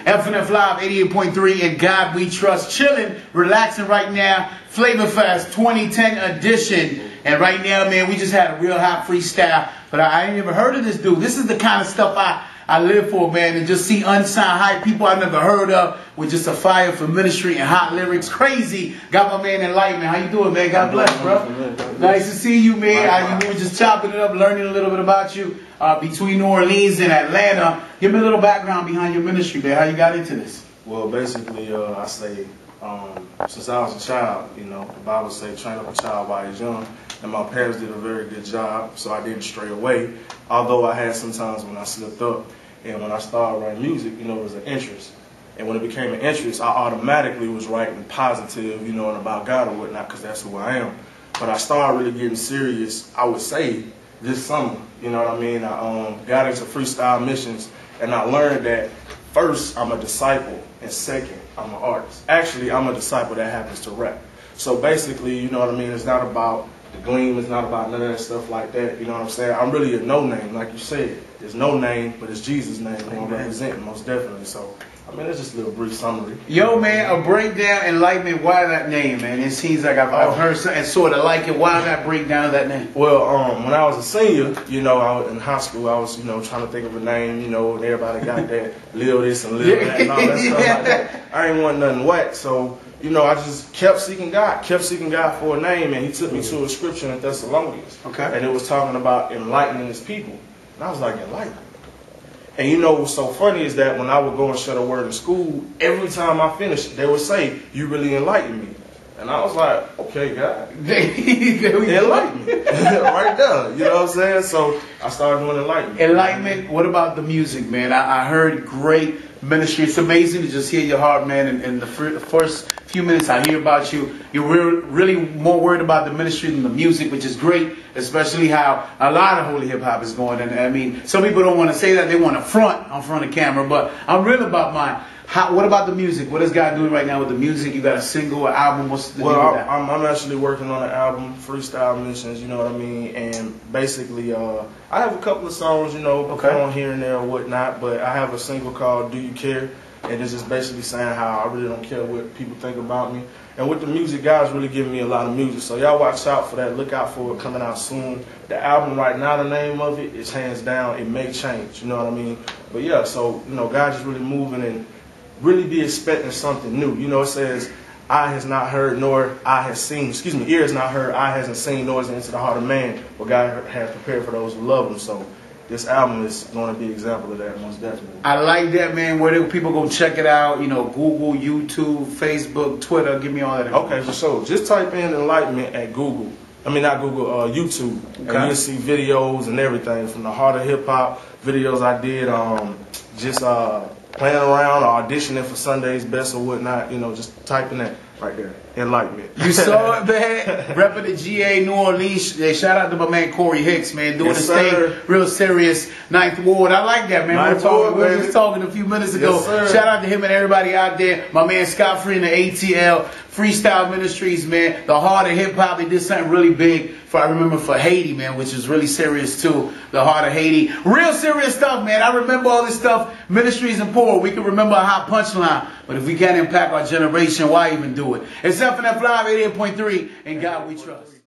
FNF Live 88.3 and God We Trust. Chilling, relaxing right now. Flavor Fest 2010 edition. And right now, man, we just had a real hot freestyle. But I ain't never heard of this dude. This is the kind of stuff I live for, man. And just see unsigned hype people I never heard of with just a fire for ministry and hot lyrics. Crazy. Got my man Enlitement. How you doing, man? God bless, bro. Nice to see you, man. We were just chopping it up, learning a little bit about you between New Orleans and Atlanta. Give me a little background behind your ministry, man. How you got into this? Well, basically, I say since I was a child, you know, the Bible says train up a child while he's young. And my parents did a very good job, so I didn't stray away. Although I had some times when I slipped up. And when I started writing music, you know, it was an interest. And when it became an interest, I automatically was writing positive, you know, and about God or whatnot, because that's who I am. But I started really getting serious, I would say, this summer. You know what I mean? I got into freestyle missions, and I learned that first, I'm a disciple, and second, I'm an artist. Actually, I'm a disciple that happens to rap. So basically, you know what I mean? It's not about the gleam, it's not about none of that stuff like that. You know what I'm saying? I'm really a no-name, like you said. There's no name, but it's Jesus' name who I'm representing, most definitely. So, I mean, it's just a little brief summary. Yo, man, a breakdown, Enlightenment, why that name, man? It seems like I've heard something sort of like it. Why that breakdown of that name? Well, when I was a senior, you know, I was in high school, I was, you know, trying to think of a name, you know, and everybody got that, Lil this and Lil that and all that stuff like that. I ain't want nothing whack, so, you know, I just kept seeking God for a name, and he took me to a scripture in Thessalonians. Okay. And it was talking about enlightening his people. And I was like, enlightenment. And you know what's so funny is that when I would go and share the word in school, every time I finished, they would say, you really enlightened me. And I was like, okay, God. Enlighten me. Right there. You know what I'm saying? So I started doing enlightenment. Enlightenment, what about the music, man? I heard great ministry. It's amazing to just hear your heart, man. In the first few minutes I hear about you, you're really more worried about the ministry than the music, which is great, especially how a lot of holy hip-hop is going. And I mean, some people don't want to say that. They want to front of camera, but I'm real about mine. What about the music? What is God doing right now with the music? You got a single, an album? What's the deal with that? I'm actually working on an album, Freestyle Missions, you know what I mean? And basically, I have a couple of songs, you know, on here and there or whatnot, but I have a single called Do You Care? And it's just basically saying how I really don't care what people think about me. And with the music, God's really giving me a lot of music. So y'all watch out for that. Look out for it coming out soon. The album right now, the name of it is hands down, It May Change, you know what I mean? But yeah, so, you know, God's just really moving and really be expecting something new. You know, it says, eye has not heard, nor eye has seen. Excuse me, ear has not heard, eye hasn't seen, nor is it into the heart of man what God has prepared for those who love him. So this album is going to be an example of that, most definitely. I like that, man. Where do people go check it out? You know, Google, YouTube, Facebook, Twitter. Give me all that. Okay, for sure. Just type in Enlightenment at Google. I mean, not Google, YouTube. Okay. And you'll see videos and everything from the heart of hip hop videos I did. Just playing around or auditioning for Sunday's Best or whatnot, you know, just typing that right there. Enlightenment. You saw it, man. Repping the GA New Orleans. Shout out to my man Corey Hicks, man, doing his thing, real serious. 9th Ward. I like that, man. We were just talking a few minutes ago. Yes, shout out to him and everybody out there. My man Scott Free in the ATL Freestyle Ministries, man. The heart of hip hop. They did something really big I remember for Haiti, man, which is really serious too. The heart of Haiti. Real serious stuff, man. I remember all this stuff. Ministries and poor. We can remember a hot punchline. But if we can't impact our generation, why even do it? It's FNF Live 88.3 and God We Trust.